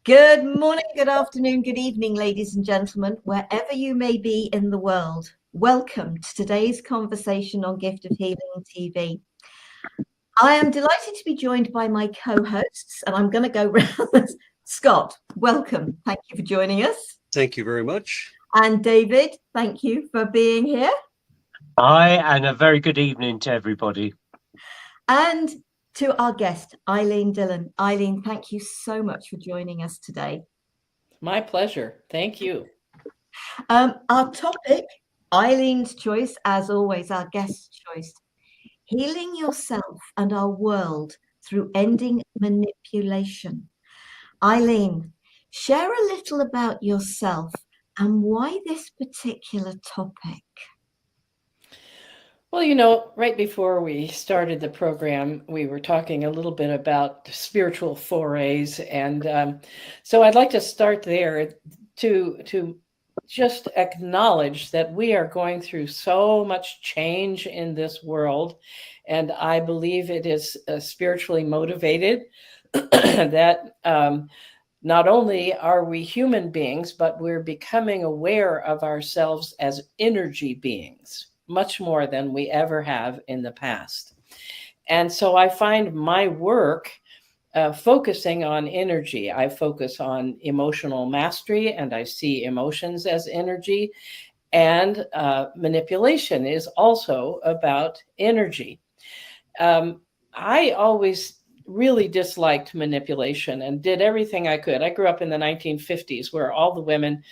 Good morning, good afternoon, good evening, ladies and gentlemen, wherever you may be in the world. Welcome to today's conversation on Gift of Healing TV. I am delighted to be joined by my co-hosts, and I'm going to go round. Scott, welcome. Thank you for joining us. Thank you very much. And David, thank you for being here. Hi, and a very good evening to everybody. And to our guest, Ilene Dillon. Ilene, thank you so much for joining us today. My pleasure. Thank you. Our topic, Ilene's choice, as always, our guest's choice. Healing yourself and our world through ending manipulation. Ilene, share a little about yourself and why this particular topic. Well, right before we started the program, we were talking a little bit about spiritual forays. And so I'd like to start there to just acknowledge that we are going through so much change in this world. And I believe it is spiritually motivated that not only are we human beings, but we're becoming aware of ourselves as energy beings, much more than we ever have in the past. And so I find my work focusing on energy. I focus on emotional mastery, and I see emotions as energy. And manipulation is also about energy. I always really disliked manipulation and did everything I could. I grew up in the 1950s where all the women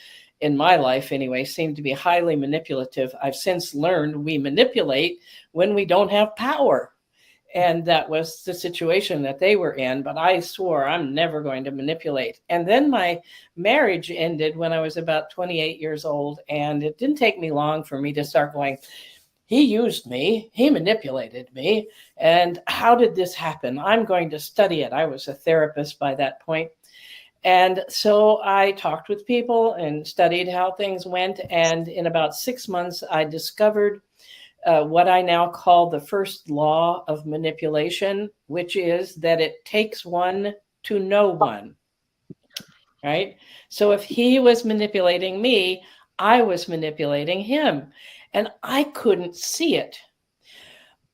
in my life anyway, seemed to be highly manipulative. I've since learned we manipulate when we don't have power. And that was the situation that they were in. But I swore I'm never going to manipulate. And then my marriage ended when I was about 28 years old. And it didn't take me long for me to start going, he used me, he manipulated me. And how did this happen? I'm going to study it. I was a therapist by that point. And so I talked with people and studied how things went. And in about 6 months, I discovered what I now call the first law of manipulation, which is that it takes one to know one, right? So if he was manipulating me, I was manipulating him, and I couldn't see it.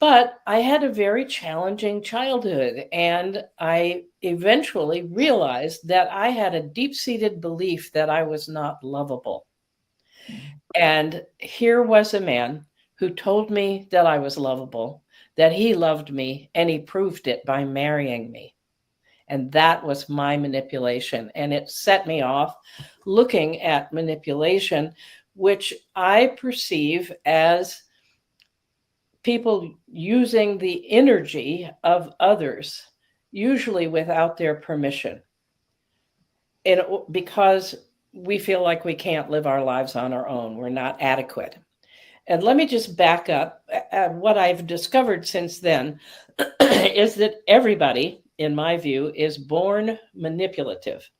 But I had a very challenging childhood, and I eventually realized that I had a deep-seated belief that I was not lovable. And here was a man who told me that I was lovable, that he loved me, and he proved it by marrying me. And that was my manipulation. And it set me off looking at manipulation, which I perceive as people using the energy of others, usually without their permission. And because we feel like we can't live our lives on our own, we're not adequate. And let me just back up. What I've discovered since then is that everybody, in my view, is born manipulative.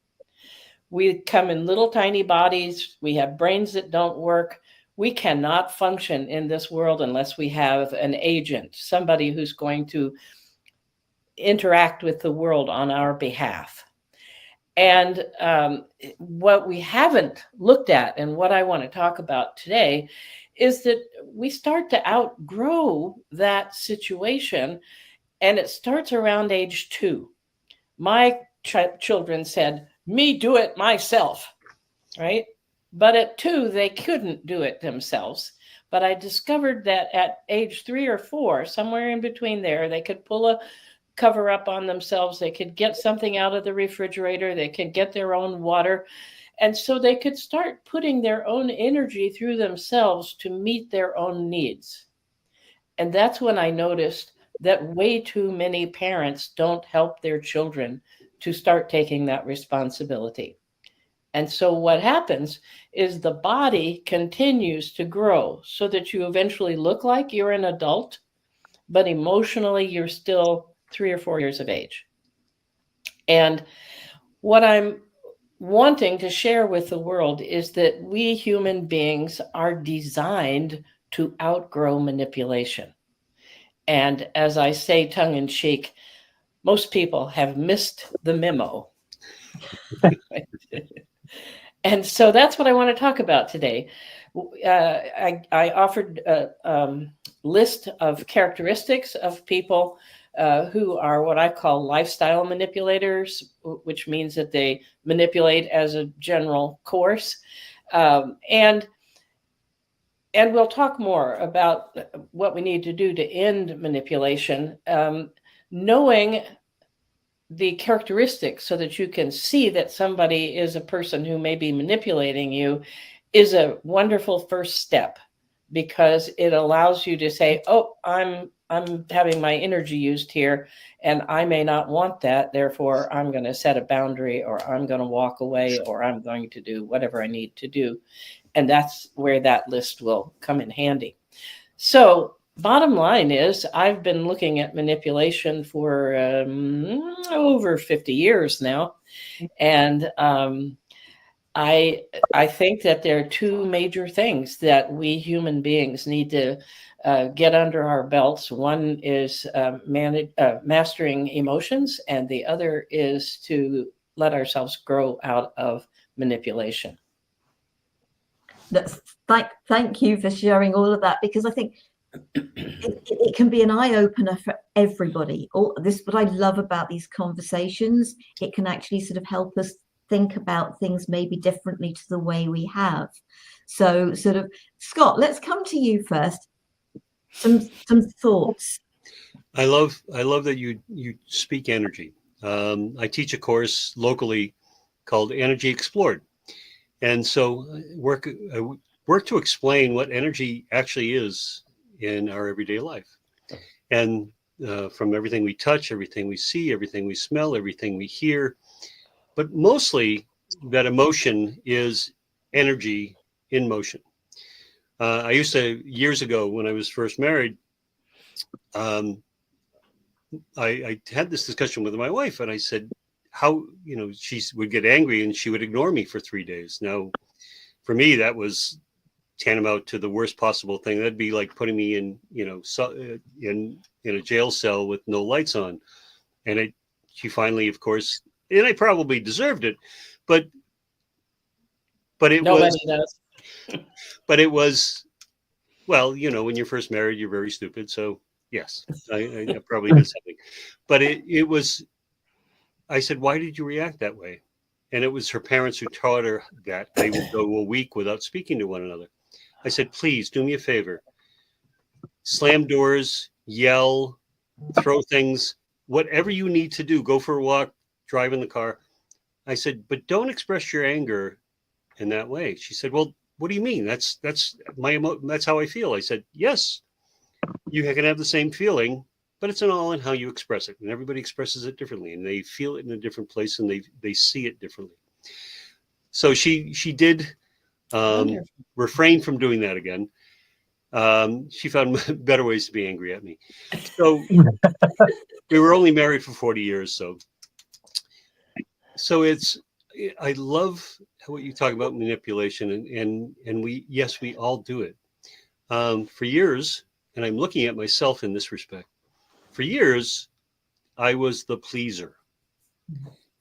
We come in little tiny bodies. We have brains that don't work. We cannot function in this world unless we have an agent, somebody who's going to interact with the world on our behalf. And what we haven't looked at, and what I want to talk about today, is that we start to outgrow that situation, and it starts around age 2. My children said, "Me do it myself," right? But at 2, they couldn't do it themselves. But I discovered that at age 3 or 4, somewhere in between there, they could pull a cover up on themselves. They could get something out of the refrigerator. They could get their own water. And so they could start putting their own energy through themselves to meet their own needs. And that's when I noticed that way too many parents don't help their children to start taking that responsibility. And so what happens is the body continues to grow so that you eventually look like you're an adult, but emotionally you're still 3 or 4 years of age. And what I'm wanting to share with the world is that we human beings are designed to outgrow manipulation. And as I say tongue in cheek, most people have missed the memo And so that's what I want to talk about today. I offered a list of characteristics of people who are what I call lifestyle manipulators, which means that they manipulate as a general course. And we'll talk more about what we need to do to end manipulation, knowing the characteristics so that you can see that somebody is a person who may be manipulating you is a wonderful first step, because it allows you to say, oh, I'm having my energy used here and I may not want that, therefore I'm going to set a boundary, or I'm going to walk away, or I'm going to do whatever I need to do. And that's where that list will come in handy. So bottom line is, I've been looking at manipulation for over 50 years now. And I think that there are two major things that we human beings need to get under our belts. One is mastering emotions, and the other is to let ourselves grow out of manipulation. Thank you for sharing all of that, because I think it can be an eye-opener for everybody. What I love about these conversations, it can actually sort of help us think about things maybe differently to the way we have. So sort of, Scott, let's come to you first. Some thoughts. I love that you speak energy. I teach a course locally called Energy Explored. And so I work to explain what energy actually is in our everyday life. And from everything we touch, everything we see, everything we smell, everything we hear, but mostly that emotion is energy in motion. I used to, years ago when I was first married, I had this discussion with my wife, and I said, how, she would get angry and she would ignore me for 3 days. Now, for me, that was tantamount to the worst possible thing. That'd be like putting me in, in a jail cell with no lights on. And she finally, of course, and I probably deserved it, but it Nobody does. But it was, well, when you're first married, you're very stupid. So yes, I probably did something, but it was, I said, why did you react that way? And it was her parents who taught her that they would go a week without speaking to one another. I said, please do me a favor. Slam doors, yell, throw things, whatever you need to do. Go for a walk, drive in the car. I said, but don't express your anger in that way. She said, well, what do you mean? That's that's how I feel. I said, yes, you can have the same feeling, but it's all in how you express it. And everybody expresses it differently, and they feel it in a different place, and they see it differently. So she did refrain from doing that again. She found better ways to be angry at me. So we were only married for 40 years. So I love what you talk about manipulation, and we all do it. For years, and I'm looking at myself in this respect, for years, I was the pleaser.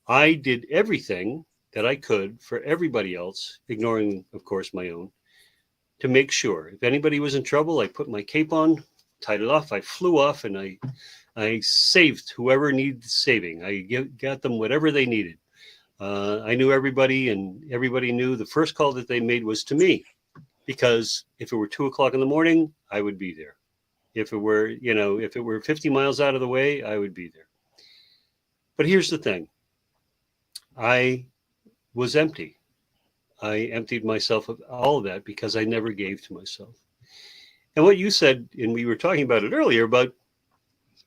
I did everything that I could for everybody else, ignoring, of course, my own, to make sure if anybody was in trouble, I put my cape on, tied it off, I flew off, and I saved whoever needed saving. I got them whatever they needed. I knew everybody, and everybody knew the first call that they made was to me, because if it were 2:00 in the morning, I would be there. If it were 50 miles out of the way, I would be there. But here's the thing. I was empty. I emptied myself of all of that because I never gave to myself. And what you said, and we were talking about it earlier, about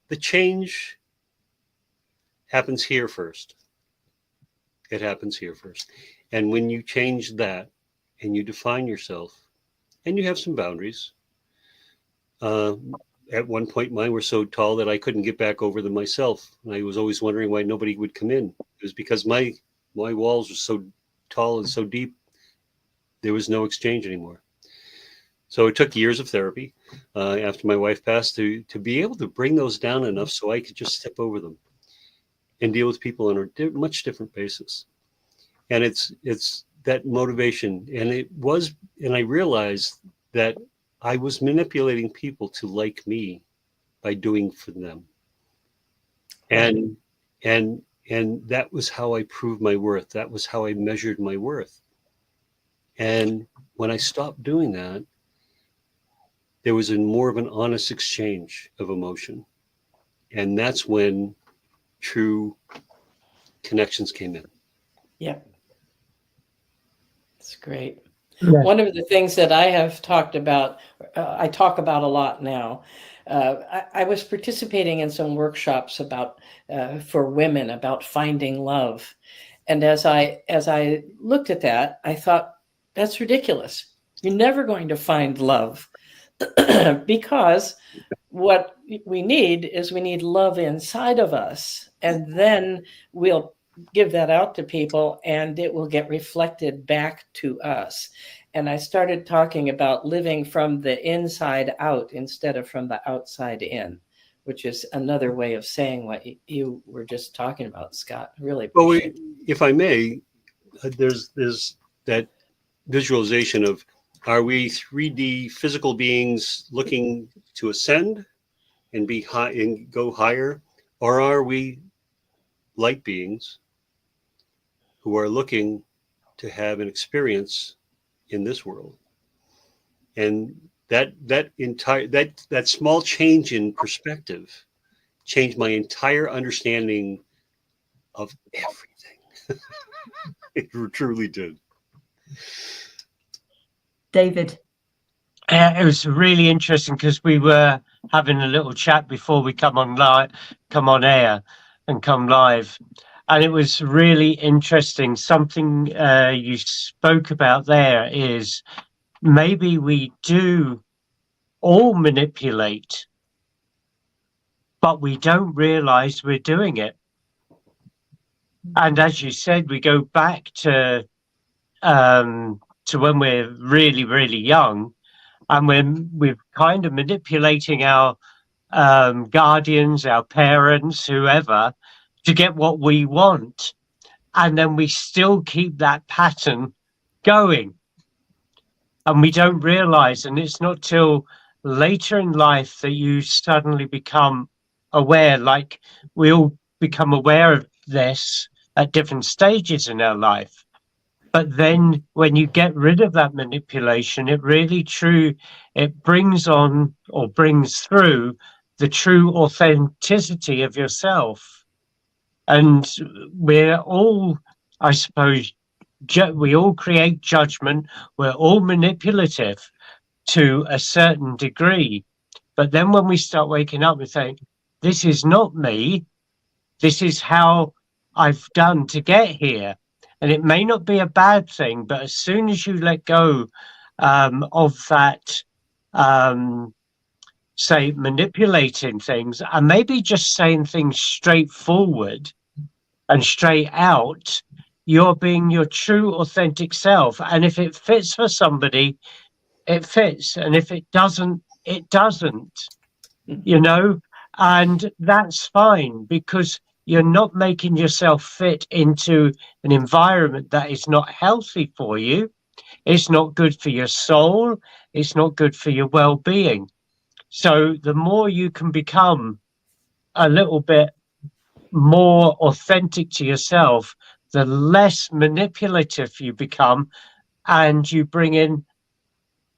the change happens here first. It happens here first. And when you change that and you define yourself and you have some boundaries, at one point, mine were so tall that I couldn't get back over them myself. And I was always wondering why nobody would come in. It was because my walls were so tall and so deep, there was no exchange anymore. So it took years of therapy after my wife passed to be able to bring those down enough so I could just step over them. and deal with people on a much different basis. And it's that motivation. And I realized that I was manipulating people to like me by doing for them. And and that was how I proved my worth. That was how I measured my worth. And when I stopped doing that, there was more of an honest exchange of emotion. And that's when true connections came in. Yep. That's great. Yeah. One of the things that I have talked about, I talk about a lot now. I was participating in some workshops about for women about finding love, and as I looked at that, I thought, that's ridiculous. You're never going to find love because what we need love inside of us, and then we'll give that out to people and it will get reflected back to us. And I started talking about living from the inside out instead of from the outside in, which is another way of saying what you were just talking about, Scott. Really appreciate it. If I may, there's that visualization of, are we 3D physical beings looking to ascend and be high and go higher, or are we light beings who are looking to have an experience in this world? And that small change in perspective changed my entire understanding of everything. It truly did. David. It was really interesting because we were having a little chat before we come on air and come live. And it was really interesting. Something you spoke about there is maybe we do all manipulate, but we don't realize we're doing it. And as you said, we go back to when we're really, really young, and when we're kind of manipulating our guardians, our parents, whoever, to get what we want. And then we still keep that pattern going. And we don't realize, and it's not till later in life that you suddenly become aware, like we all become aware of this at different stages in our life. But then when you get rid of that manipulation, it brings on or brings through the true authenticity of yourself. And we're all, I suppose, we all create judgment. We're all manipulative to a certain degree. But then when we start waking up and saying, this is not me, this is how I've done to get here. And it may not be a bad thing, but as soon as you let go of that, say, manipulating things, and maybe just saying things straightforward and straight out, you're being your true, authentic self. And if it fits for somebody, it fits. And if it doesn't, it doesn't, and that's fine, because you're not making yourself fit into an environment that is not healthy for you. It's not good for your soul. It's not good for your well-being. So the more you can become a little bit more authentic to yourself, the less manipulative you become, and you bring in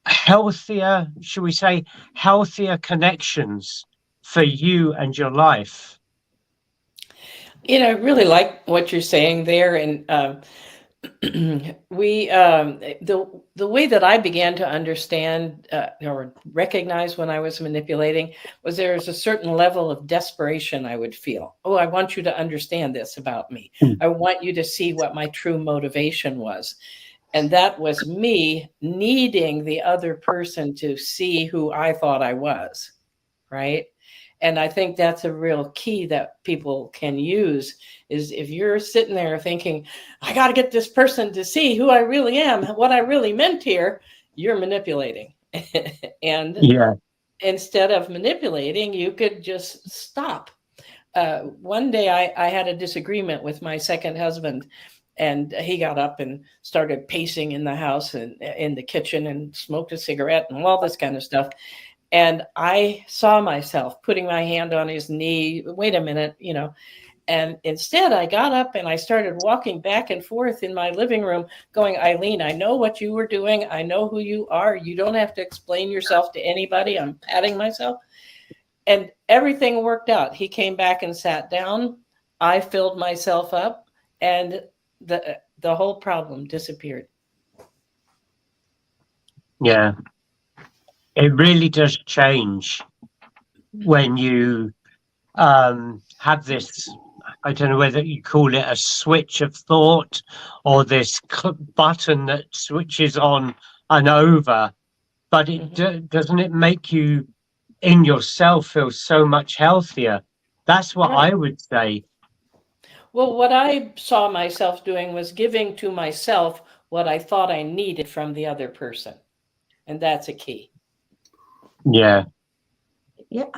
healthier, should we say, healthier connections for you and your life. I really like what you're saying there, and the way that I began to understand or recognize when I was manipulating was there was a certain level of desperation I would feel. Oh, I want you to understand this about me. I want you to see what my true motivation was. And that was me needing the other person to see who I thought I was, right? And I think that's a real key that people can use, is if you're sitting there thinking, I got to get this person to see who I really am, what I really meant here, you're manipulating. And instead of manipulating, you could just stop. one day I had a disagreement with my second husband, and he got up and started pacing in the house and in the kitchen and smoked a cigarette and all this kind of stuff. And I saw myself putting my hand on his knee. Wait a minute, And instead, I got up and I started walking back and forth in my living room going, Ilene, I know what you were doing. I know who you are. You don't have to explain yourself to anybody. I'm patting myself. And everything worked out. He came back and sat down. I filled myself up, and the whole problem disappeared. Yeah. It really does change when you have this, I don't know whether you call it a switch of thought or this button that switches on and over, but it doesn't it make you in yourself feel so much healthier? That's what Right. I would say. Well, what I saw myself doing was giving to myself what I thought I needed from the other person. And that's a key. Yeah. Yeah,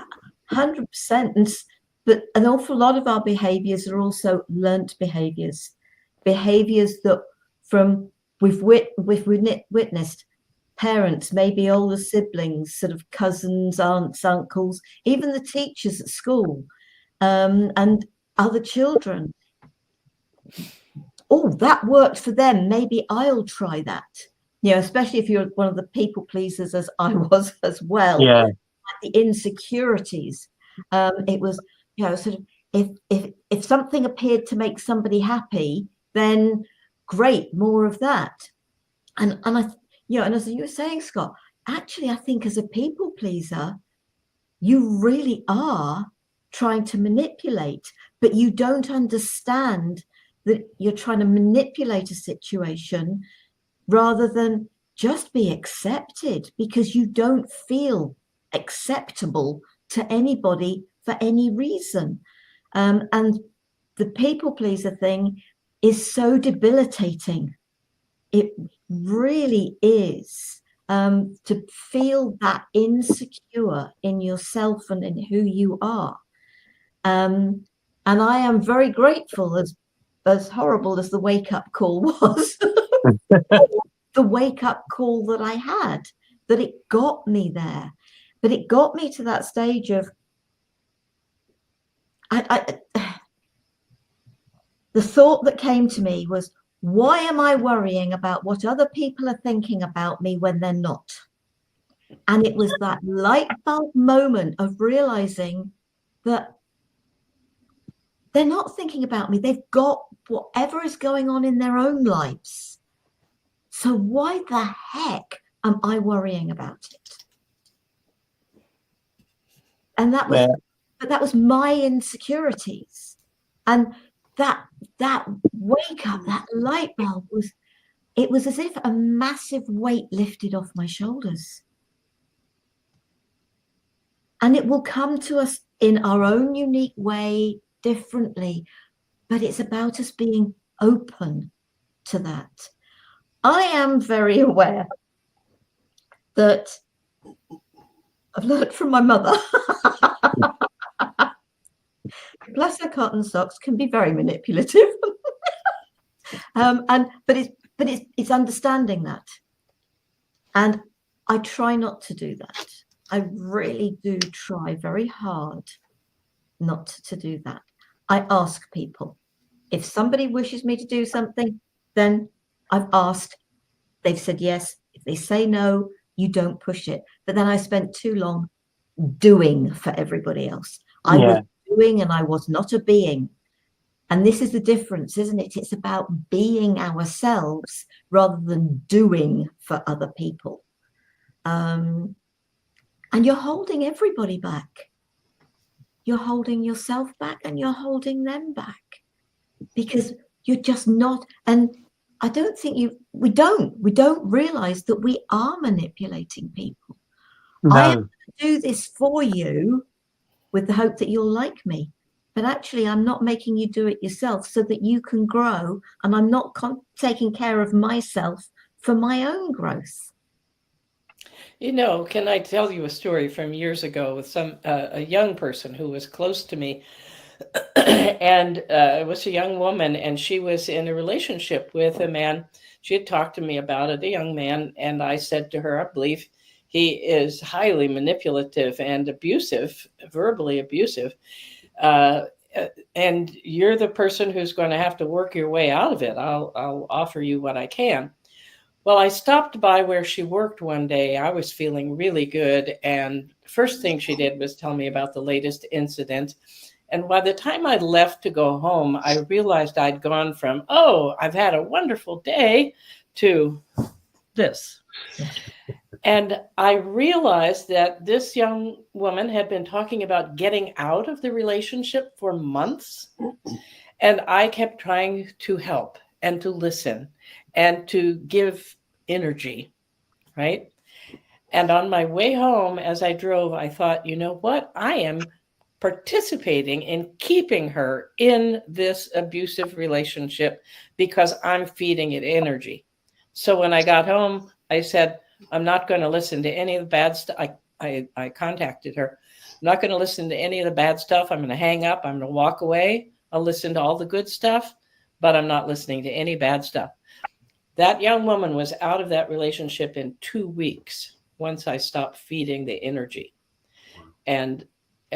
100%. But an awful lot of our behaviors are also learnt behaviors that we've witnessed parents, maybe older siblings, sort of cousins, aunts, uncles, even the teachers at school, and other children. Oh, that worked for them. Maybe I'll try that. Especially if you're one of the people pleasers, as I was as well. Yeah. The insecurities. It was, sort of, if something appeared to make somebody happy, then great, more of that. And I, and as you were saying, Scott, actually, I think as a people pleaser, you really are trying to manipulate, but you don't understand that you're trying to manipulate a situation rather than just be accepted, because you don't feel acceptable to anybody for any reason. And the people pleaser thing is so debilitating. It really is. To feel that insecure in yourself and in who you are. And I am very grateful, as horrible as the wake-up call was, the wake-up call that I had, that it got me there. But it got me to that stage of the thought that came to me was, why am I worrying about what other people are thinking about me when they're not? And it was that light bulb moment of realizing that they're not thinking about me. They've got whatever is going on in their own lives. So why the heck am I worrying about it? And that was, but that was my insecurities. And that wake up, that light bulb it was as if a massive weight lifted off my shoulders. And it will come to us in our own unique way, differently, but it's about us being open to that. I am very aware that I've learned from my mother. Bless her cotton socks can be very manipulative. But it's understanding that. And I try not to do that. I really do try very hard not to do that. I ask people. If somebody wishes me to do something, then I've asked. They've said yes. If they say no, you don't push it. But then I spent too long doing for everybody else. I was doing and I was not a being. And this is the difference, isn't it? It's about being ourselves rather than doing for other people. And you're holding everybody back. You're holding yourself back and you're holding them back because you're just not. And I don't think we don't realize that we are manipulating people. No. I have to do this for you with the hope that you'll like me. But actually, I'm not making you do it yourself so that you can grow. And I'm not taking care of myself for my own growth. Can I tell you a story from years ago with a young person who was close to me? And it was a young woman, and she was in a relationship with a man. She had talked to me about it, a young man, and I said to her, I believe he is highly manipulative and abusive, verbally abusive. Uh, and you're the person who's going to have to work your way out of it. I'll offer you what I can. Well, I stopped by where she worked one day. I was feeling really good. And first thing she did was tell me about the latest incident. And by the time I left to go home, I realized I'd gone from, oh, I've had a wonderful day, to this. And I realized that this young woman had been talking about getting out of the relationship for months. And I kept trying to help and to listen and to give energy, right? And on my way home, as I drove, I thought, you know what? I am participating in keeping her in this abusive relationship because I'm feeding it energy. So when I got home, I said, I'm not going to listen to any of the bad stuff. I contacted her. I'm not going to listen to any of the bad stuff. I'm going to hang up. I'm going to walk away. I'll listen to all the good stuff, but I'm not listening to any bad stuff. That young woman was out of that relationship in 2 weeks once I stopped feeding the energy. And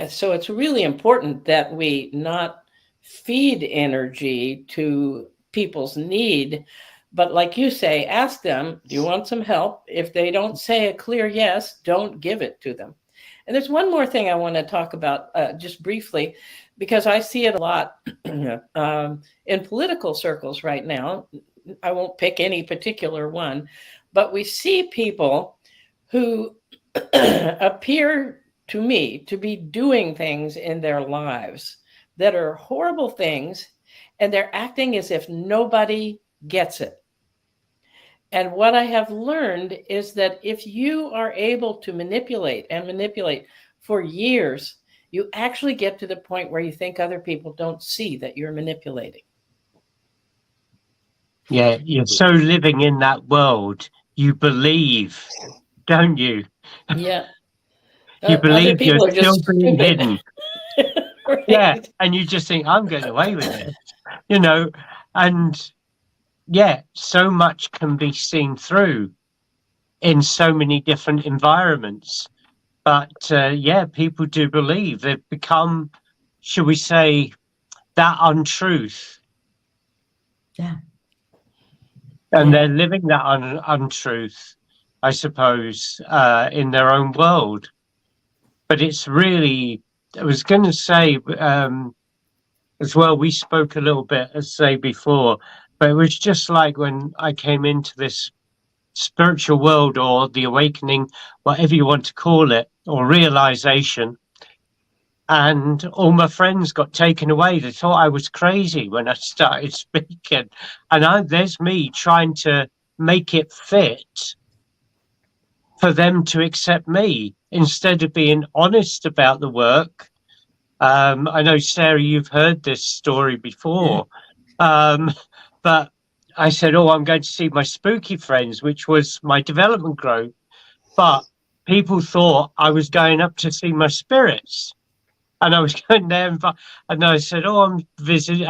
so it's really important that we not feed energy to people's need, but like you say, ask them, do you want some help? If they don't say a clear yes, don't give it to them. And there's one more thing I want to talk about just briefly, because I see it a lot in political circles right now. I won't pick any particular one, but we see people who appear to me to be doing things in their lives that are horrible things, and they're acting as if nobody gets it. And what I have learned is that if you are able to manipulate and manipulate for years, you actually get to the point where you think other people don't see that you're manipulating. Yeah, you're so living in that world, you believe, don't you? Yeah. You Other believe you're people are still just being stupid. hidden. Right? Yeah, and you just think, I'm getting away with it, you know, and yeah, so much can be seen through in so many different environments. But yeah, people do believe they've become, should we say, that untruth. Yeah. And Yeah. they're living that untruth, I suppose, in their own world. But it's really, I was going to say as well, we spoke a little bit, as say before, but it was just like when I came into this spiritual world, or the awakening, whatever you want to call it, or realization. And all my friends got taken away. They thought I was crazy when I started speaking. And there's me trying to make it fit for them to accept me instead of being honest about the work. I know, Sarah, you've heard this story before. But I said, oh, I'm going to see my spooky friends, which was my development group. But people thought I was going up to see my spirits. And I was going there, and I said, oh, I'm visiting,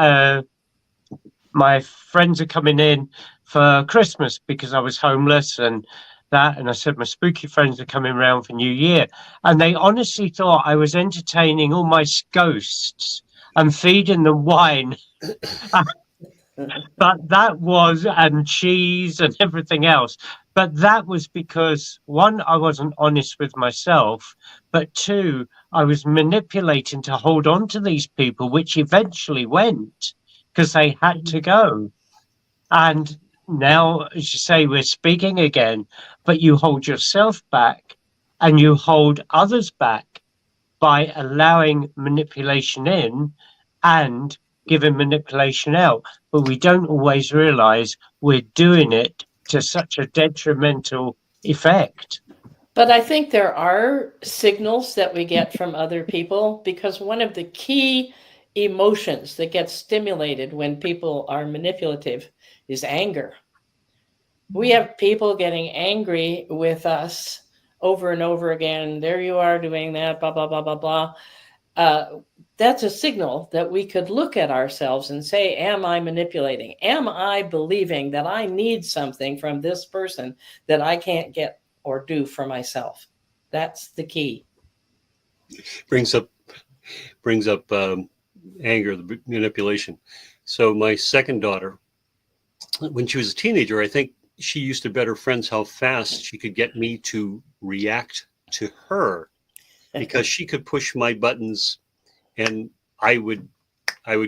my friends are coming in for Christmas because I was homeless and that. And I said, my spooky friends are coming round for New Year. And they honestly thought I was entertaining all my ghosts and feeding them wine. But that was, and cheese and everything else. But that was because, one, I wasn't honest with myself, but two, I was manipulating to hold on to these people, which eventually went because they had to go. And now, as you say, we're speaking again, but you hold yourself back and you hold others back by allowing manipulation in and giving manipulation out. But we don't always realize we're doing it to such a detrimental effect. But I think there are signals that we get from other people, because one of the key emotions that gets stimulated when people are manipulative is anger. We have people getting angry with us over and over again. There you are doing that, blah, blah, blah, blah, blah. that's a signal that we could look at ourselves and say, am I manipulating? Am I believing that I need something from this person that I can't get or do for myself? That's the key. Brings up anger, the manipulation. So my second daughter, when she was a teenager, I think she used to bet her friends how fast she could get me to react to her, because she could push my buttons and I would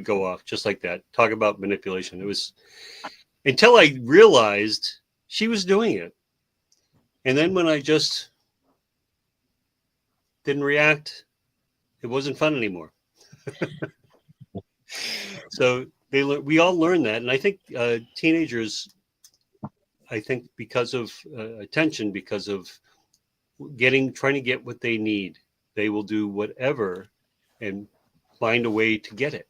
go off just like that. Talk about manipulation. It was until I realized she was doing it. And then when I just didn't react, it wasn't fun anymore. So we all learn that. And I think teenagers, I think because of attention, because of trying to get what they need, they will do whatever and find a way to get it.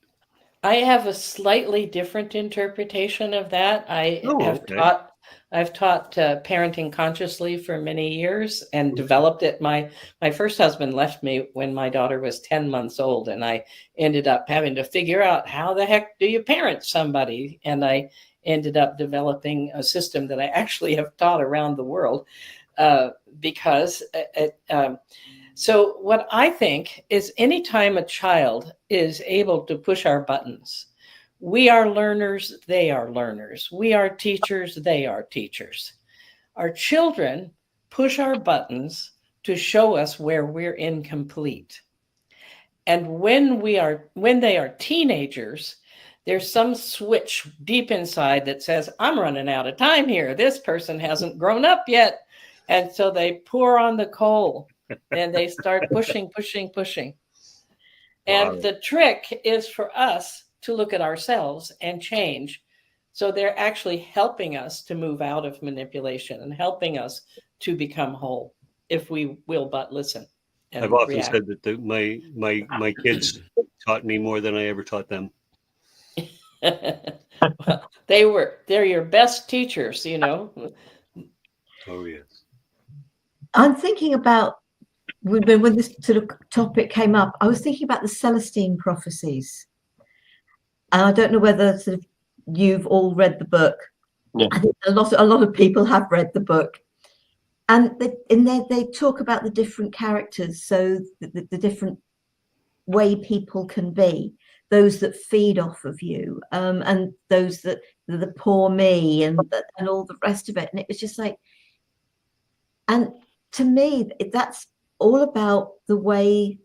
I have a slightly different interpretation of that. I've taught parenting consciously for many years and developed it. My first husband left me when my daughter was 10 months old, and I ended up having to figure out how the heck do you parent somebody? And I ended up developing a system that I actually have taught around the world because so what I think is anytime a child is able to push our buttons, we are learners, they are learners. We are teachers, they are teachers. Our children push our buttons to show us where we're incomplete. And when they are teenagers, there's some switch deep inside that says, I'm running out of time here. This person hasn't grown up yet. And so they pour on the coal. And they start pushing. And Wow. the trick is for us to look at ourselves and change. So they're actually helping us to move out of manipulation and helping us to become whole if we will but listen. I've often said that my kids taught me more than I ever taught them. Well, they're your best teachers, you know. Oh yes. I'm thinking about when this sort of topic came up, I was thinking about the Celestine prophecies. And I don't know whether sort of you've all read the book. Yeah. I think a lot of people have read the book. And in there they talk about the different characters, so the different way people can be, those that feed off of you, and those that the poor me and all the rest of it. And it was just like, and to me, that's all about the way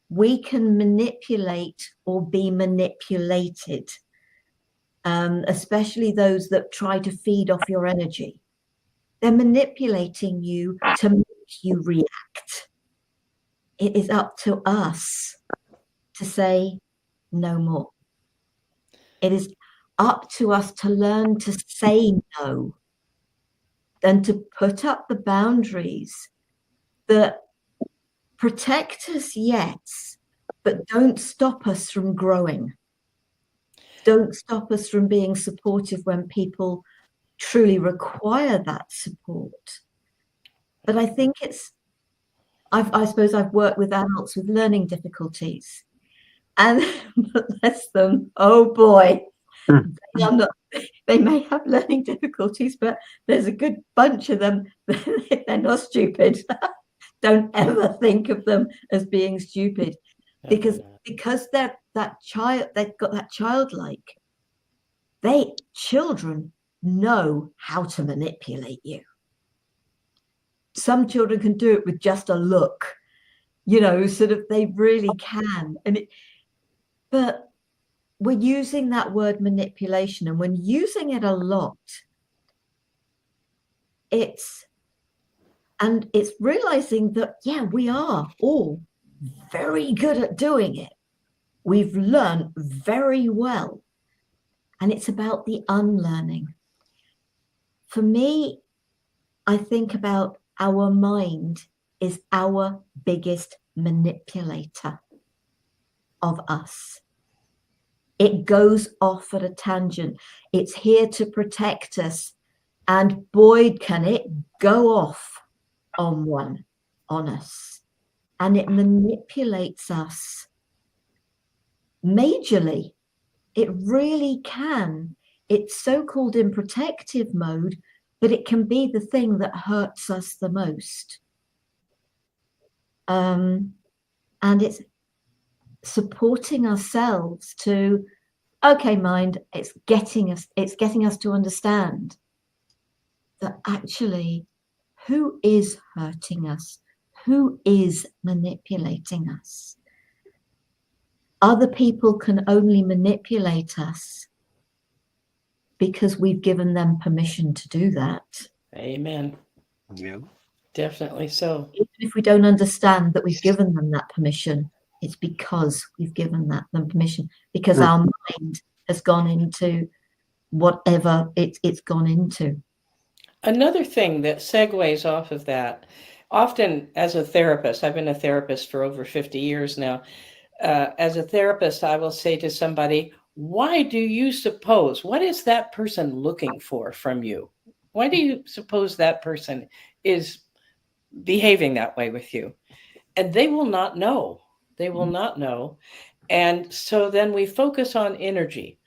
we can manipulate or be manipulated, especially those that try to feed off your energy. They're manipulating you to make you react. It is up to us to say no more. It is up to us to learn to say no and to put up the boundaries that protect us, yes, but don't stop us from growing. Don't stop us from being supportive when people truly require that support. But I think I suppose I've worked with adults with learning difficulties, and bless them, oh boy, they may have learning difficulties, but there's a good bunch of them. They're not stupid. Don't ever think of them as being stupid, because they're that child, they've got that childlike. Children know how to manipulate you. Some children can do it with just a look, you know, sort of, they really can. But we're using that word manipulation, and when using it a lot, it's realizing that, yeah, we are all very good at doing it. We've learned very well. And it's about the unlearning. For me, I think about our mind is our biggest manipulator of us. It goes off at a tangent. It's here to protect us. And boy, can it go off on us. and it manipulates us majorly. It really can. It's so-called in protective mode, but it can be the thing that hurts us the most. And it's supporting ourselves to, okay, mind, it's getting us to understand that actually, who is hurting us? Who is manipulating us? Other people can only manipulate us because we've given them permission to do that. Amen. Yeah. Definitely so. Even if we don't understand that we've given them that permission, it's because we've given them permission, because our mind has gone into whatever it's gone into. Another thing that segues off of that, often as a therapist, I've been a therapist for over 50 years now. As a therapist, I will say to somebody, why do you suppose, what is that person looking for from you? Why do you suppose that person is behaving that way with you? And they will not know. They will not know. And so then we focus on energy.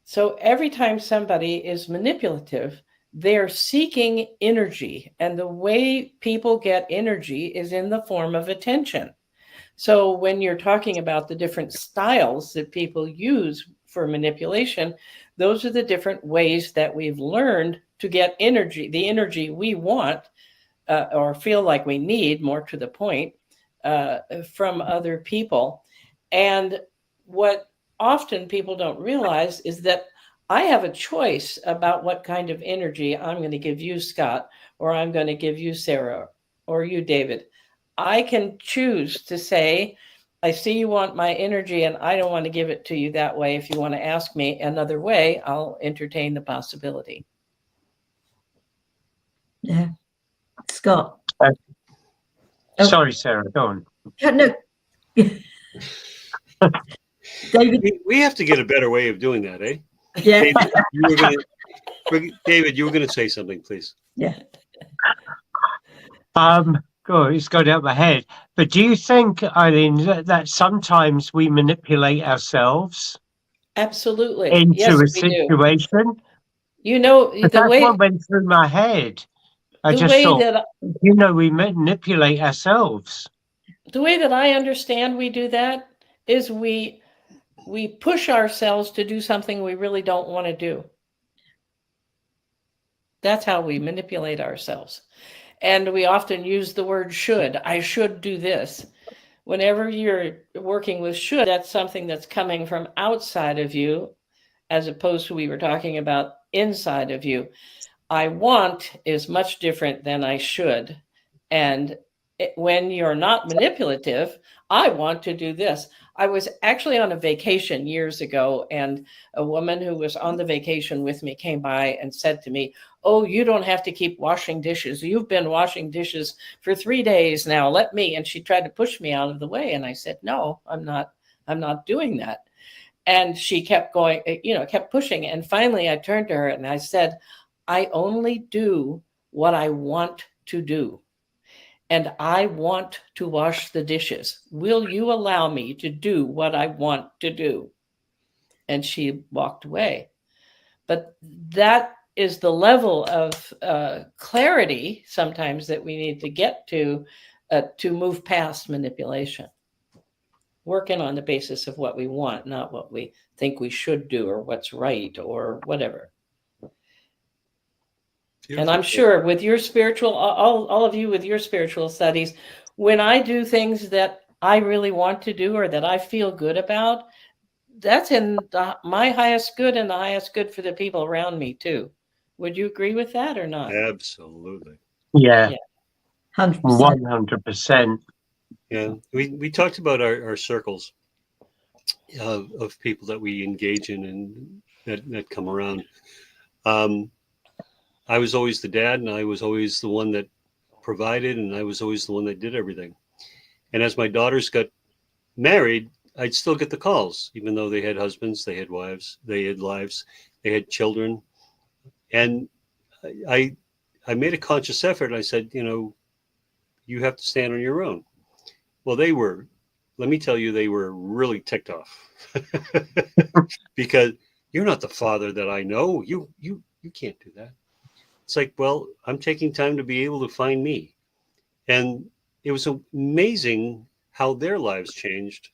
So every time somebody is manipulative, they're seeking energy. And the way people get energy is in the form of attention. So when you're talking about the different styles that people use for manipulation, those are the different ways that we've learned to get energy, the energy we want or feel like we need, more to the point, from other people. And what often people don't realize is that I have a choice about what kind of energy I'm going to give you, Scott, or I'm going to give you, Sarah, or you, David. I can choose to say, I see you want my energy and I don't want to give it to you that way. If you want to ask me another way, I'll entertain the possibility. Yeah. Scott. Sorry, Sarah, go on. No. David. We have to get a better way of doing that, eh? Yeah. David, you were going to say something, please. Yeah. God, it's got out of my head. But do you think, Ilene, that sometimes we manipulate ourselves? Absolutely. Into yes, a We situation? do. You know, That's what went through my head. I just thought, we manipulate ourselves. The way that I understand we do that is we push ourselves to do something we really don't want to do. That's how we manipulate ourselves. And we often use the word should. I should do this. Whenever you're working with should, that's something that's coming from outside of you, as opposed to we were talking about inside of you. I want is much different than I should. And when you're not manipulative, I want to do this. I was actually on a vacation years ago, and a woman who was on the vacation with me came by and said to me, "Oh, you don't have to keep washing dishes. You've been washing dishes for 3 days now. Let me." And she tried to push me out of the way. And I said, "No, I'm not doing that." And she kept going, kept pushing. And finally I turned to her and I said, "I only do what I want to do. And I want to wash the dishes. Will you allow me to do what I want to do?" And she walked away. But that is the level of clarity sometimes that we need to get to move past manipulation. Working on the basis of what we want, not what we think we should do or what's right or whatever. And I'm sure with your spiritual, all of you with your spiritual studies, when I do things that I really want to do or that I feel good about, that's in my highest good and the highest good for the people around me too. Would you agree with that or not? Absolutely. Yeah. 100%. 100%. Yeah. We talked about our circles of people that we engage in and that come around. I was always the dad, and I was always the one that provided, and I was always the one that did everything. And as my daughters got married, I'd still get the calls, even though they had husbands, they had wives, they had lives, they had children. And I made a conscious effort. I said, you have to stand on your own. Well, let me tell you, they were really ticked off because you're not the father that I know. You can't do that. It's like, well, I'm taking time to be able to find me. And it was amazing how their lives changed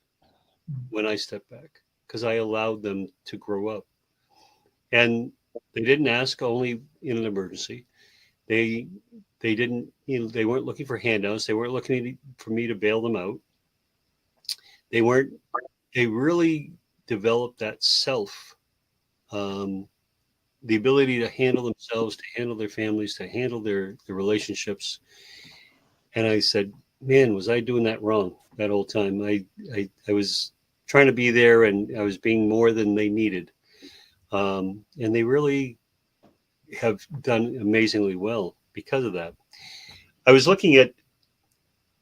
when I stepped back because I allowed them to grow up. And they didn't ask only in an emergency. They they didn't, they weren't looking for handouts. They weren't looking for me to bail them out. They weren't. They really developed that self, um, the ability to handle themselves, to handle their families, to handle their relationships. And I said, man, was I doing that wrong that whole time? I was trying to be there, and I was being more than they needed. And they really have done amazingly well because of that. I was looking at,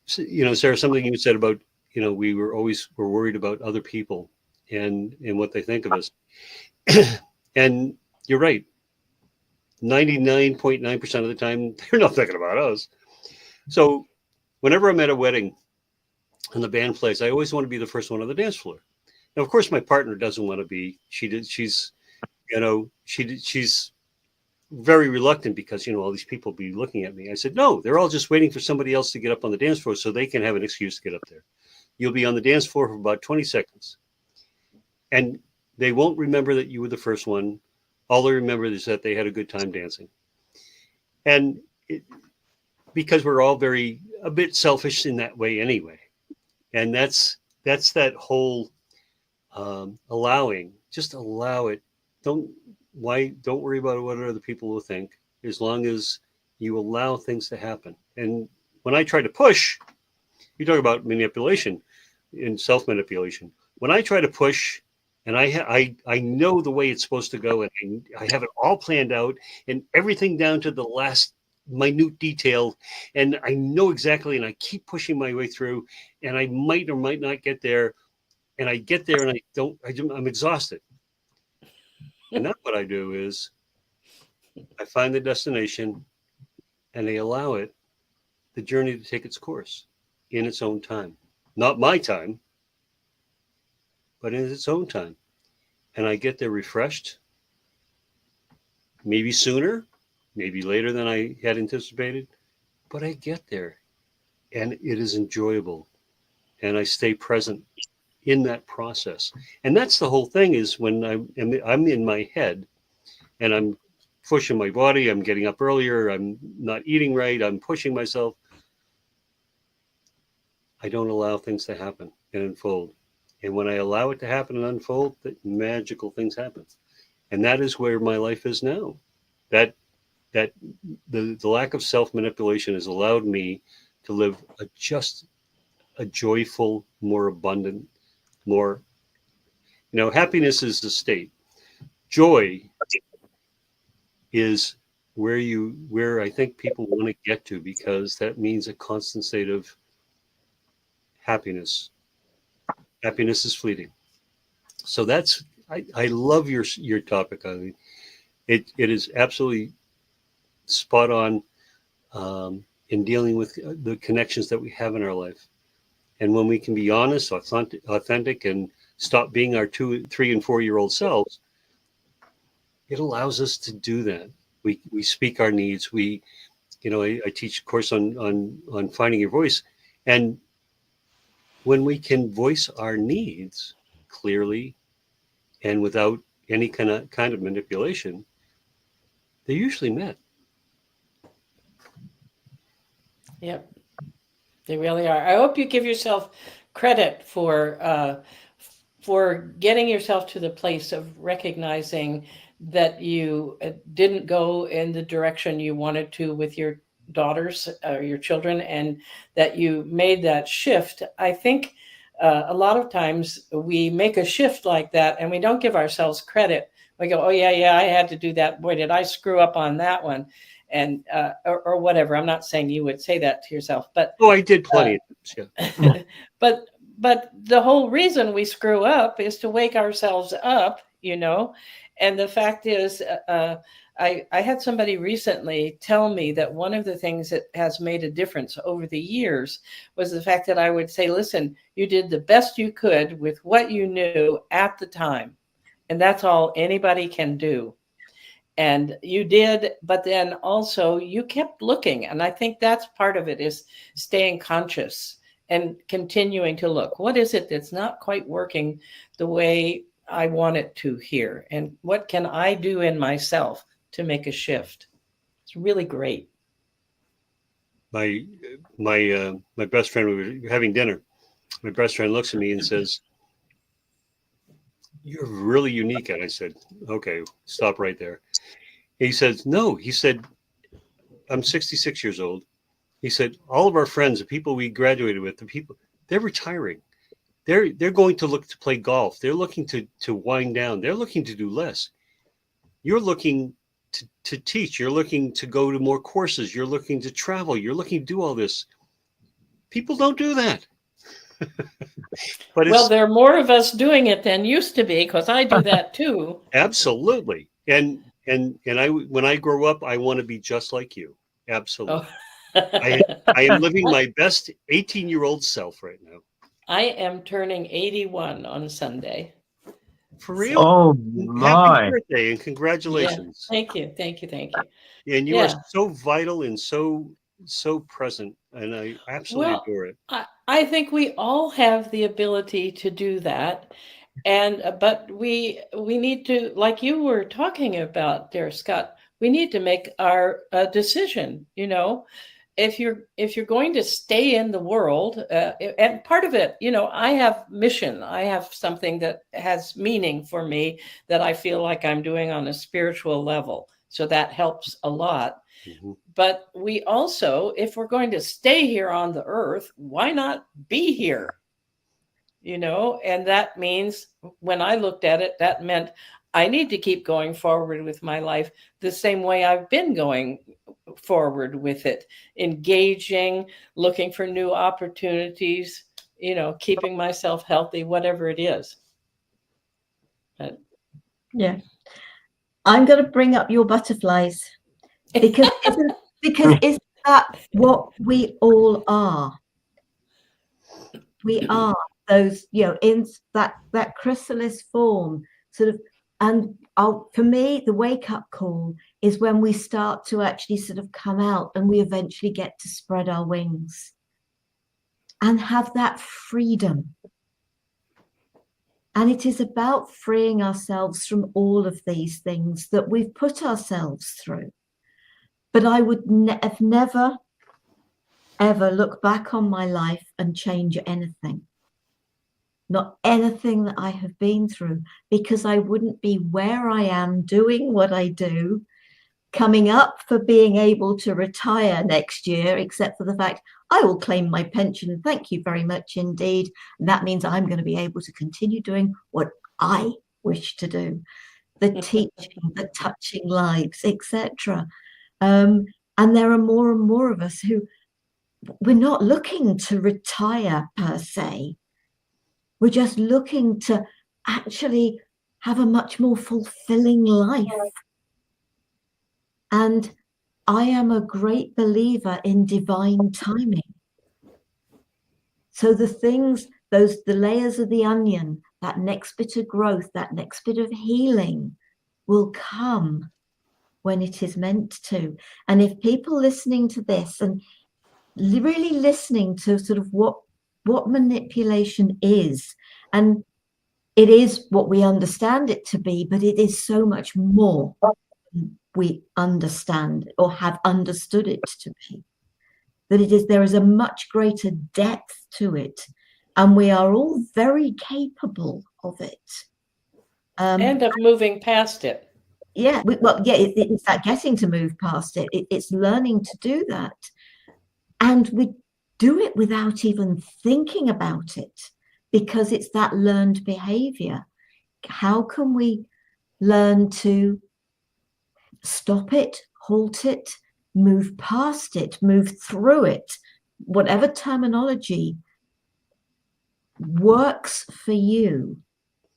Sarah, something you said about, we were worried about other people and what they think of us. And you're right. 99.9% of the time, they're not thinking about us. So whenever I'm at a wedding and the band plays, I always want to be the first one on the dance floor. Now, of course, my partner doesn't want to be. She's very reluctant because, all these people be looking at me. I said, no, they're all just waiting for somebody else to get up on the dance floor so they can have an excuse to get up there. You'll be on the dance floor for about 20 seconds. And they won't remember that you were the first one. All they remember is that they had a good time dancing. And because we're all a bit selfish in that way anyway. And that's that whole allowing. Just allow it. Don't worry about what other people will think, as long as you allow things to happen. And when I try to push, you talk about manipulation and self-manipulation. When I try to push, and I know the way it's supposed to go, and I have it all planned out, and everything down to the last minute detail, and I know exactly, and I keep pushing my way through, and I might or might not get there, and I get there, and I'm exhausted. And that's what I do is I find the destination, and I allow the journey to take its course in its own time. Not my time, but in its own time. And I get there refreshed, maybe sooner, maybe later than I had anticipated, but I get there, and it is enjoyable, and I stay present in that process. And that's the whole thing, is when I'm in my head and I'm pushing my body, I'm getting up earlier, I'm not eating right, I'm pushing myself, I don't allow things to happen and unfold. And when I allow it to happen and unfold, magical things happen. And that is where my life is now. That the lack of self-manipulation has allowed me to live a joyful, more abundant, more, happiness is the state. Joy is where I think people want to get to, because that means a constant state of happiness. Happiness is fleeting. So I love your topic, Eileen. It is absolutely spot on in dealing with the connections that we have in our life. And when we can be honest, authentic, and stop being our 2, 3, and 4-year-old selves, it allows us to do that. We speak our needs. I teach a course on finding your voice, and when we can voice our needs clearly and without any kind of manipulation, they're usually met. Yep, they really are. I hope you give yourself credit for getting yourself to the place of recognizing that you didn't go in the direction you wanted to with your daughters or your children, and that you made that shift. I think a lot of times we make a shift like that and we don't give ourselves credit. We go, oh yeah, I had to do that. Boy, did I screw up on that one. And or whatever. I'm not saying you would say that to yourself, but I did plenty of times, yeah. but the whole reason we screw up is to wake ourselves up you know? And the fact is, I had somebody recently tell me that one of the things that has made a difference over the years was the fact that I would say, listen, you did the best you could with what you knew at the time. And that's all anybody can do. And you did, but then also you kept looking. And I think that's part of it, is staying conscious and continuing to look. What is it that's not quite working the way I want it to here? And what can I do in myself to make a shift? It's really great. My best friend, we were having dinner. My best friend looks at me and says, "You're really unique." And I said, "Okay, stop right there." He says, "No." He said, "I'm 66 years old." He said, "All of our friends, the people we graduated with, the people, they're retiring. They're going to look to play golf. They're looking to wind down. They're looking to do less. You're looking to teach. You're looking to go to more courses. You're looking to travel. You're looking to do all this. People don't do that." But well, there are more of us doing it than used to be, because I do that too. Absolutely. And I, when I grow up, I want to be just like you. Absolutely. Oh. I am living my best 18-year-old self right now. I am turning 81 on Sunday. For real? Oh Happy my! birthday and congratulations. Yeah. Thank you. And you are so vital and so present, and I absolutely adore it. I think we all have the ability to do that. And but we need to, like you were talking about there, Scott, we need to make our decision, you know. If you're going to stay in the world, and part of it, you know, I have mission. I have something that has meaning for me that I feel like I'm doing on a spiritual level. So that helps a lot. Mm-hmm. But we also, if we're going to stay here on the earth, why not be here? You know, and that means, when I looked at it, that meant I need to keep going forward with my life the same way I've been going forward with it, engaging, looking for new opportunities, you know, keeping myself healthy, whatever it is. Yeah. I'm going to bring up your butterflies, because isn't that what we all are? We are those, you know, in that chrysalis form, sort of. And for me, the wake-up call is when we start to actually sort of come out, and we eventually get to spread our wings and have that freedom. And it is about freeing ourselves from all of these things that we've put ourselves through. But I would have never, ever look back on my life and change anything. Not anything that I have been through, because I wouldn't be where I am doing what I do, coming up for being able to retire next year, except for the fact I will claim my pension, and thank you very much indeed. And that means I'm going to be able to continue doing what I wish to do, the teaching, the touching lives, etc. And there are more and more of us who, we're not looking to retire per se. We're just looking to actually have a much more fulfilling life. And I am a great believer in divine timing. So the things, the layers of the onion, that next bit of growth, that next bit of healing will come when it is meant to. And if people listening to this and really listening to sort of what manipulation is, and it is what we understand it to be, but it is so much more than we understand or have understood it to be. That there is a much greater depth to it, and we are all very capable of it. And of moving past it. Yeah, it's that getting to move past it. It's learning to do that. And we do it without even thinking about it, because it's that learned behavior. How can we learn to stop it, halt it, move past it, move through it, whatever terminology works for you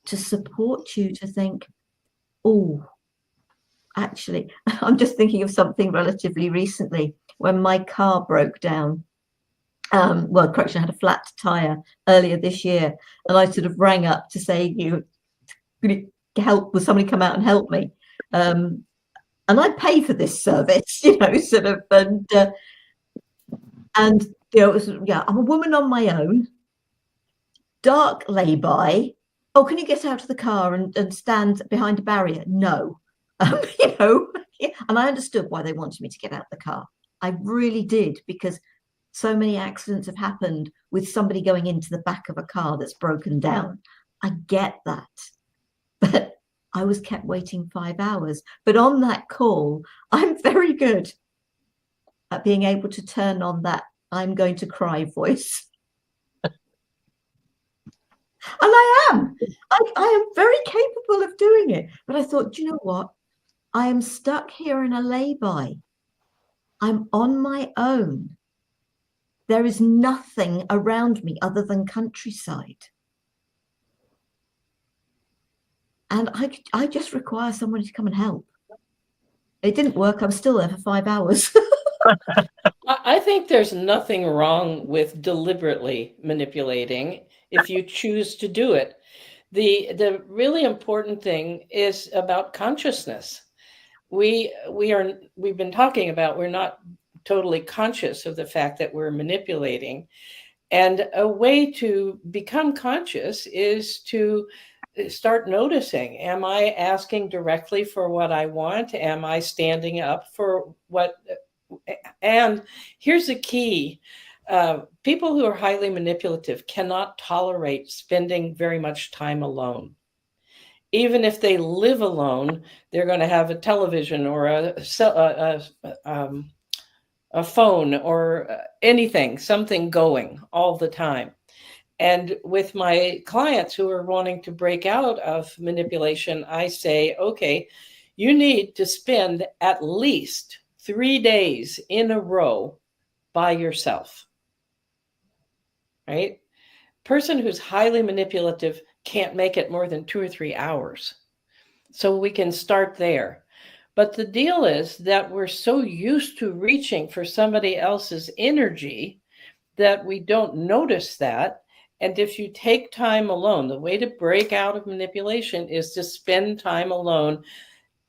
to support you to think, Oh, actually, I'm just thinking of something relatively recently when my car broke down. Well, correction, I had a flat tire earlier this year, and I sort of rang up to say, "You help? Will somebody come out and help me?" And I pay for this service, sort of, and it was, yeah, I'm a woman on my own. Dark lay-by. Oh, can you get out of the car and stand behind a barrier? No. And I understood why they wanted me to get out of the car. I really did, because so many accidents have happened with somebody going into the back of a car that's broken down. I get that. But I was kept waiting 5 hours. But on that call, I'm very good at being able to turn on that I'm going to cry voice. And I am. I am very capable of doing it. But I thought, do you know what? I am stuck here in a lay-by. I'm on my own. There is nothing around me other than countryside. And I just require somebody to come and help. It didn't work. I'm still there for 5 hours. I think there's nothing wrong with deliberately manipulating if you choose to do it. The really important thing is about consciousness. We've been talking about, we're not totally conscious of the fact that we're manipulating. And a way to become conscious is to start noticing, am I asking directly for what I want? Am I standing up for what? And here's the key. People who are highly manipulative cannot tolerate spending very much time alone. Even if they live alone, they're going to have a television or a phone or anything, something going all the time. And with my clients who are wanting to break out of manipulation, I say, okay, you need to spend at least 3 days in a row by yourself, right? Person who's highly manipulative can't make it more than 2 or 3 hours. So we can start there. But the deal is that we're so used to reaching for somebody else's energy that we don't notice that. And if you take time alone, the way to break out of manipulation is to spend time alone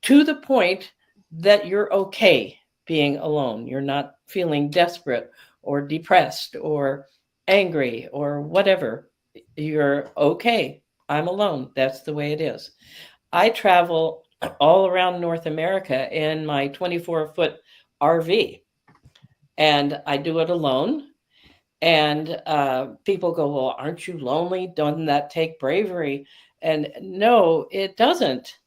to the point that you're okay being alone. You're not feeling desperate or depressed or angry or whatever. You're okay. I'm alone. That's the way it is. I travel all around North America in my 24-foot RV, and I do it alone. And people go, well, aren't you lonely? Doesn't that take bravery? And no, it doesn't,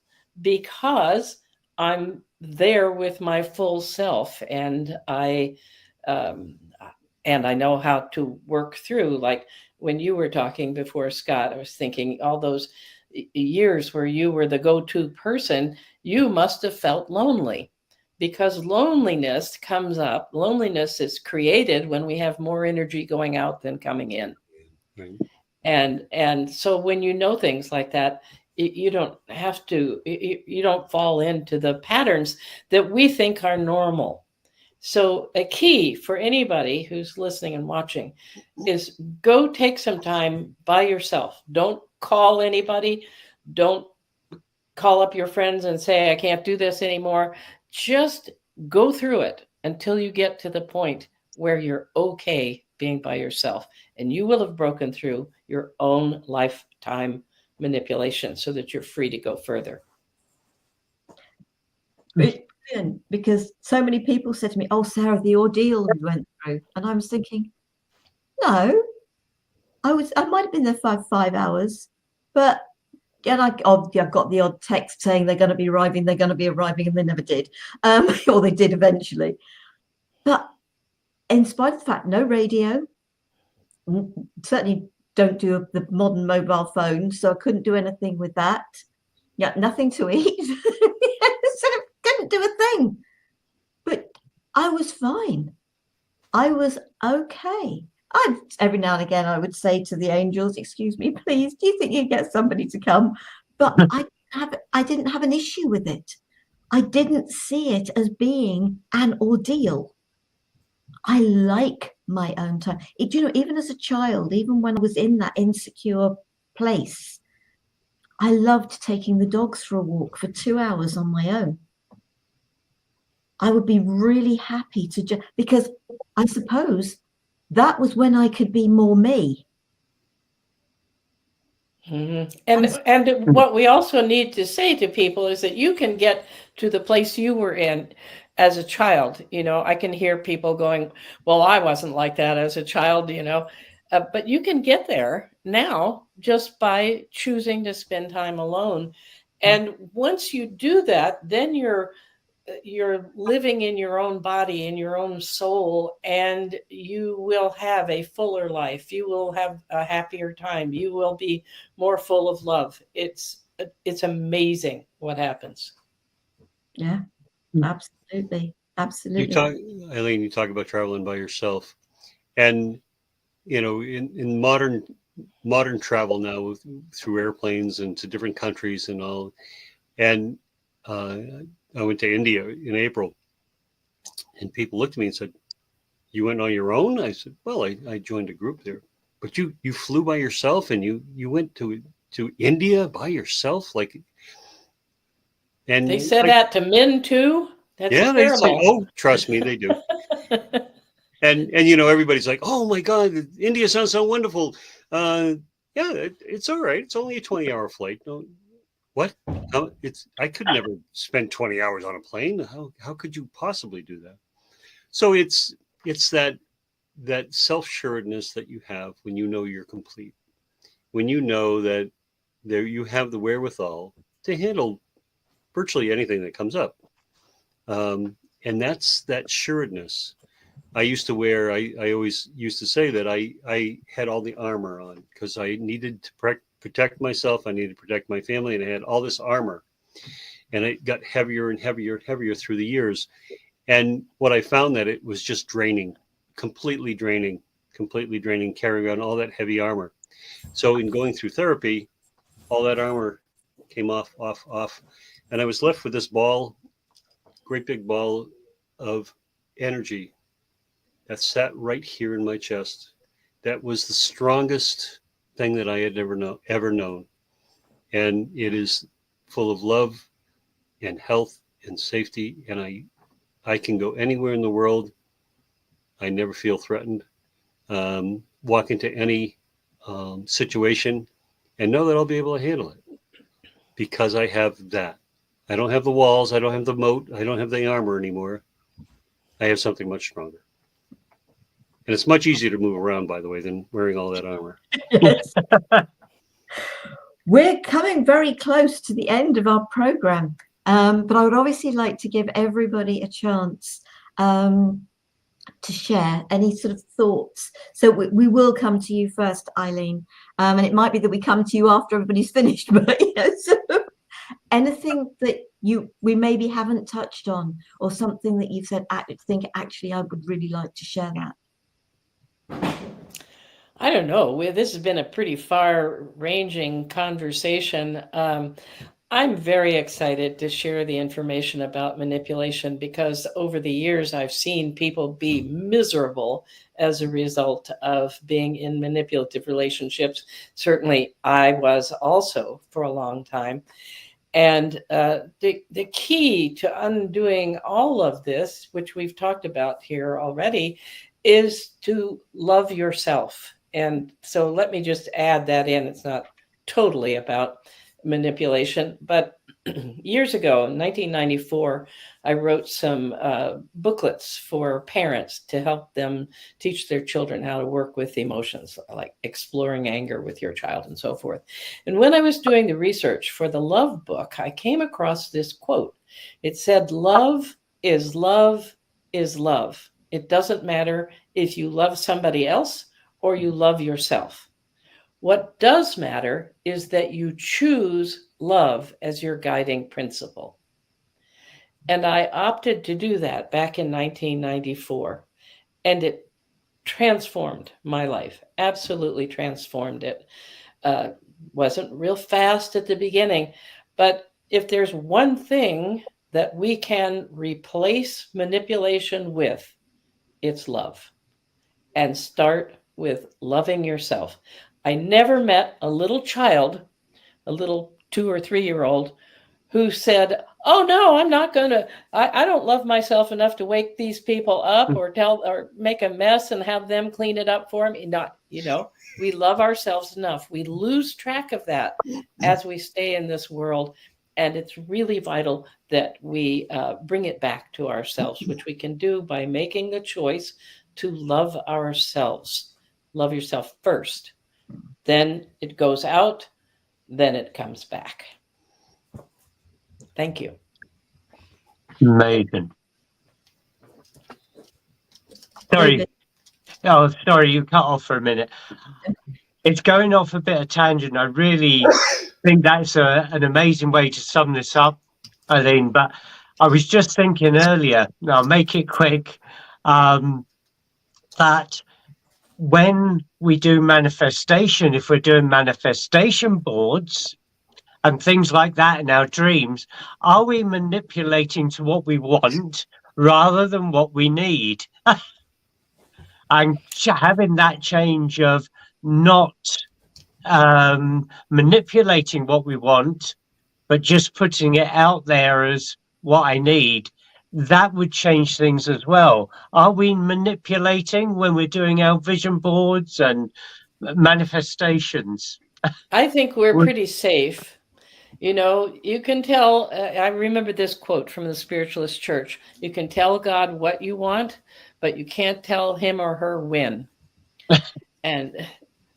because I'm there with my full self, and I know how to work through. Like when you were talking before, Scott, I was thinking all those years where you were the go-to person, you must have felt lonely. Because loneliness comes up. Loneliness is created when we have more energy going out than coming in. Right. And so when you know things like that, you don't have to, you don't fall into the patterns that we think are normal. So a key for anybody who's listening and watching is go take some time by yourself. Don't call anybody. Don't call up your friends and say, I can't do this anymore. Just go through it until you get to the point where you're okay being by yourself. And you will have broken through your own lifetime manipulation so that you're free to go further. Because so many people said to me, oh, Sarah, the ordeal we went through. And I was thinking, no, I might have been there for 5 hours, but I got the odd text saying they're going to be arriving, and they never did. Or they did eventually. But in spite of the fact, no radio, certainly don't do the modern mobile phone, so I couldn't do anything with that. Yeah, nothing to eat. Sort of didn't do a thing. But I was fine. I was okay. Every now and again, I would say to the angels, excuse me, please, do you think you'd get somebody to come? But I didn't have an issue with it. I didn't see it as being an ordeal. I like my own time. Even as a child, even when I was in that insecure place, I loved taking the dogs for a walk for 2 hours on my own. I would be really happy to because I suppose that was when I could be more me. Mm-hmm. And what we also need to say to people is that you can get to the place you were in as a child. I can hear people going, well, I wasn't like that as a child, but you can get there now just by choosing to spend time alone. And once you do that, then you're living in your own body, in your own soul, and you will have a fuller life. You will have a happier time. You will be more full of love. It's amazing what happens. Yeah, absolutely. Absolutely. Ilene, you talk about traveling by yourself, and in modern travel now through airplanes and to different countries and all, and I went to India in April, and people looked at me and said, "You went on your own?" I said, "Well, I joined a group there." "But you flew by yourself and you went to India by yourself?" And they said that to men too. That's yeah, they say, terrible. "Oh, trust me, they do." and everybody's like, "Oh my God, India sounds so wonderful." Yeah, it's all right. It's only a 20-hour flight. No, what? I could never spend 20 hours on a plane. How could you possibly do that? So it's that self-assuredness that you have when you know you're complete, when you know that there you have the wherewithal to handle virtually anything that comes up, and that's that assuredness. I always used to say that I had all the armor on because I needed to protect myself. I needed to protect my family, and I had all this armor, and it got heavier and heavier and heavier through the years. And what I found that it was just draining, completely draining, carrying around all that heavy armor. So in going through therapy, all that armor came off, and I was left with this great big ball of energy that sat right here in my chest. That was the strongest thing that I had ever known. And it is full of love and health and safety. And I can go anywhere in the world. I never feel threatened. Walk into any situation and know that I'll be able to handle it because I have that. I don't have the walls. I don't have the moat. I don't have the armor anymore. I have something much stronger. And it's much easier to move around, by the way, than wearing all that armor. Yes. We're coming very close to the end of our program, but I would obviously like to give everybody a chance to share any sort of thoughts. So we will come to you first, Ilene, and it might be that we come to you after everybody's finished, but so anything that we maybe haven't touched on, or something that you've said, I think actually I would really like to share that. I don't know. This has been a pretty far-ranging conversation. I'm very excited to share the information about manipulation because over the years I've seen people be miserable as a result of being in manipulative relationships. Certainly I was also for a long time. And the key to undoing all of this, which we've talked about here already, is to love yourself. And so let me just add that in. It's not totally about manipulation, but years ago, in 1994, I wrote some booklets for parents to help them teach their children how to work with emotions, like exploring anger with your child and so forth. And when I was doing the research for the love book, I came across this quote. It said, "Love is love is love. It doesn't matter if you love somebody else or you love yourself. What does matter is that you choose love as your guiding principle." And I opted to do that back in 1994. And it transformed my life, absolutely transformed it. Wasn't real fast at the beginning, But if there's one thing that we can replace manipulation with, it's love. And start with loving yourself. I never met a little child, a little 2 or 3-year-old, who said, "Oh no, I'm not going to, I don't love myself enough to wake these people up or make a mess and have them clean it up for me." Not, we love ourselves enough. We lose track of that as we stay in this world. And it's really vital that we bring it back to ourselves, which we can do by making the choice to love ourselves. Love yourself first. Then it goes out, then it comes back. Thank you. Amazing. Sorry. David. Oh, sorry, you cut off for a minute. It's going off a bit of tangent. I really think that's an amazing way to sum this up, Eileen. But I was just thinking earlier, and I'll make it quick, that when we do manifestation, if we're doing manifestation boards and things like that in our dreams, are we manipulating to what we want rather than what we need? And having that change of not manipulating what we want, but just putting it out there as what I need, that would change things as well. Are we manipulating when we're doing our vision boards and manifestations? I think we're pretty safe. You can tell, I remember this quote from the Spiritualist Church: you can tell God what you want, but you can't tell him or her when. And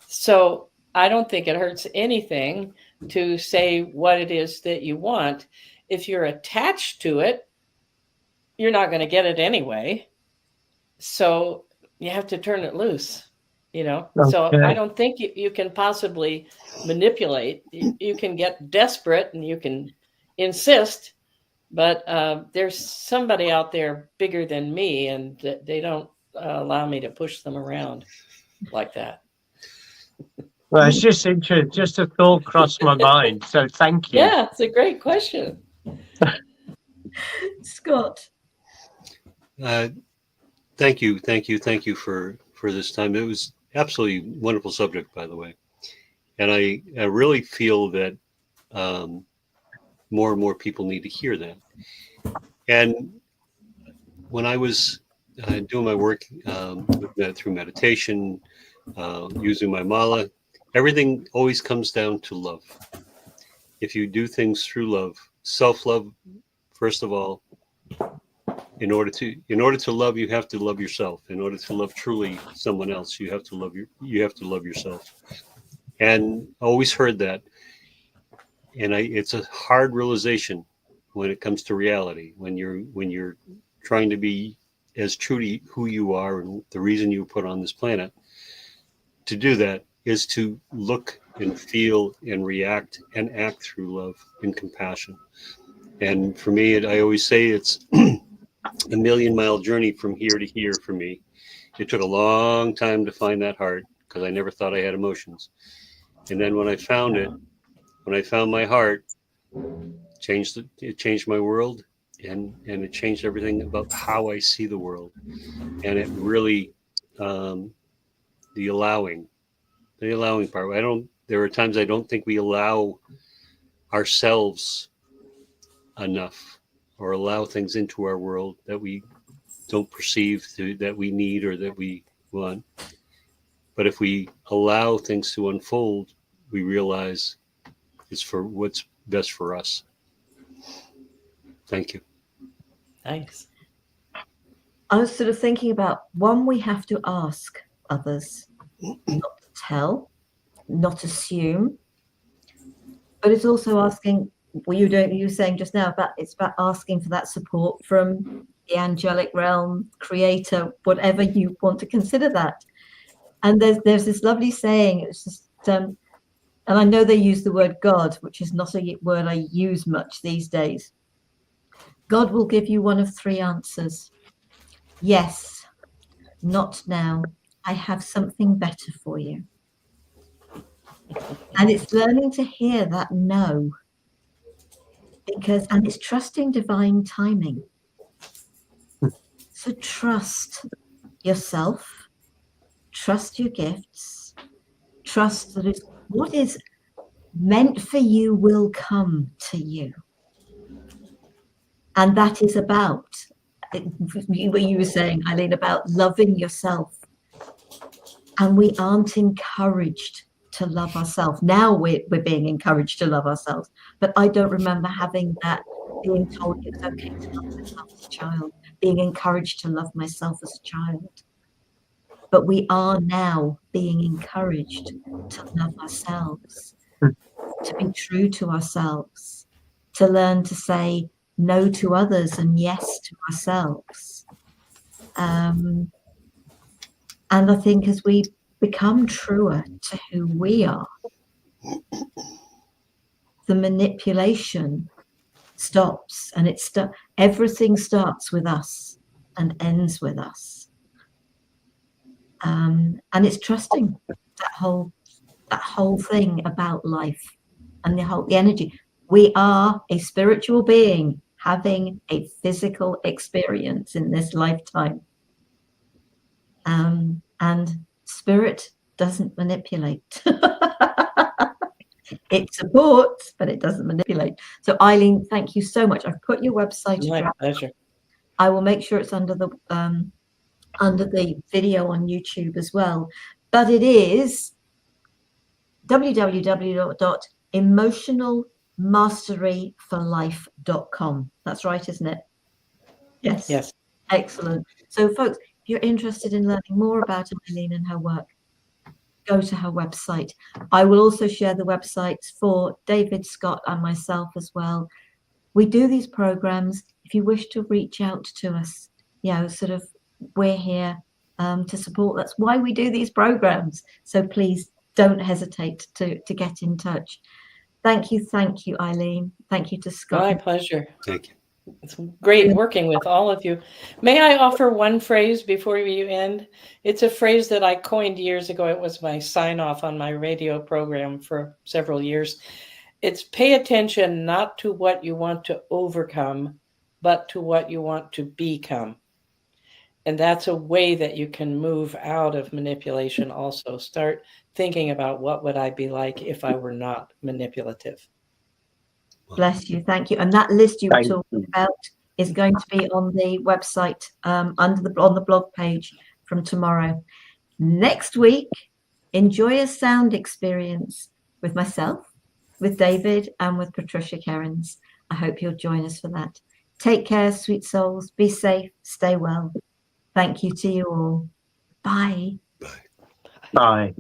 so I don't think it hurts anything to say what it is that you want. If you're attached to it, you're not going to get it anyway. So you have to turn it loose, Okay. So I don't think you can possibly manipulate. You can get desperate and you can insist, but there's somebody out there bigger than me, and they don't allow me to push them around like that. Well, it's just interesting. Just a thought crossed my mind. So thank you. Yeah, it's a great question. Scott. Thank you for this time. It was absolutely wonderful subject, by the way, and I really feel that more and more people need to hear that. And when I was doing my work through meditation, using my mala, everything always comes down to love. If you do things through love, self-love, first of all, in order to love, you have to love yourself. In order to love truly someone else, you have to love yourself. And I always heard that. And it's a hard realization when it comes to reality, when you're trying to be as true to who you are and the reason you were put on this planet. To do that is to look and feel and react and act through love and compassion. And for me, I always say it's a 1,000,000-mile journey from here to here for me. It took a long time to find that heart because I never thought I had emotions. And then when I found it, when I found my heart, it changed my world, and it changed everything about how I see the world. And it really, the allowing part. There are times I don't think we allow ourselves enough, or allow things into our world that we don't perceive that we need or that we want. But if we allow things to unfold, we realize it's for what's best for us. Thank you. Thanks. I was sort of thinking about one, we have to ask others, not to tell, not assume, but it's also asking. Well, you were saying just now it's about asking for that support from the angelic realm, creator, whatever you want to consider that. And there's this lovely saying. It's just, and I know they use the word God, which is not a word I use much these days. God will give you one of three answers. Yes, not now. I have something better for you. And it's learning to hear that no. and it's trusting divine timing. So trust yourself, trust your gifts, trust that what is meant for you will come to you. And that is about what you were saying, Eileen, about loving yourself. And we aren't encouraged to love ourselves. Now we're being encouraged to love ourselves. But I don't remember having that, being told it was okay to love myself as a child, being encouraged to love myself as a child. But we are now being encouraged to love ourselves, to be true to ourselves, to learn to say no to others and yes to ourselves. And I think as we become truer to who we are, the manipulation stops, and everything starts with us and ends with us. And it's trusting that whole thing about life and the energy. We are a spiritual being having a physical experience in this lifetime. And spirit doesn't manipulate. It supports, but it doesn't manipulate. So Eileen, thank you so much. I've put your website My address. pleasure. I will make sure it's under the video on YouTube as well. But it is www.emotionalmasteryforlife.com. That's right, isn't it? Yes. Yes. Excellent. So folks, if you're interested in learning more about Eileen and her work, go to her website. I will also share the websites for David, Scott, and myself as well. We do these programs. If you wish to reach out to us, we're here to support. That's why we do these programs. So please don't hesitate to get in touch. Thank you, Eileen. Thank you to Scott. My pleasure. Thank you. It's great working with all of you. May I offer one phrase before you end? It's a phrase that I coined years ago. It was my sign-off on my radio program for several years. It's pay attention not to what you want to overcome, but to what you want to become. And that's a way that you can move out of manipulation also. Start thinking about what would I be like if I were not manipulative. Bless you. Thank you. And that list you were talking about is going to be on the website on the blog page from tomorrow. Next week, enjoy a sound experience with myself, with David, and with Patricia Kerins. I hope you'll join us for that. Take care, sweet souls. Be safe. Stay well. Thank you to you all. Bye. Bye. Bye.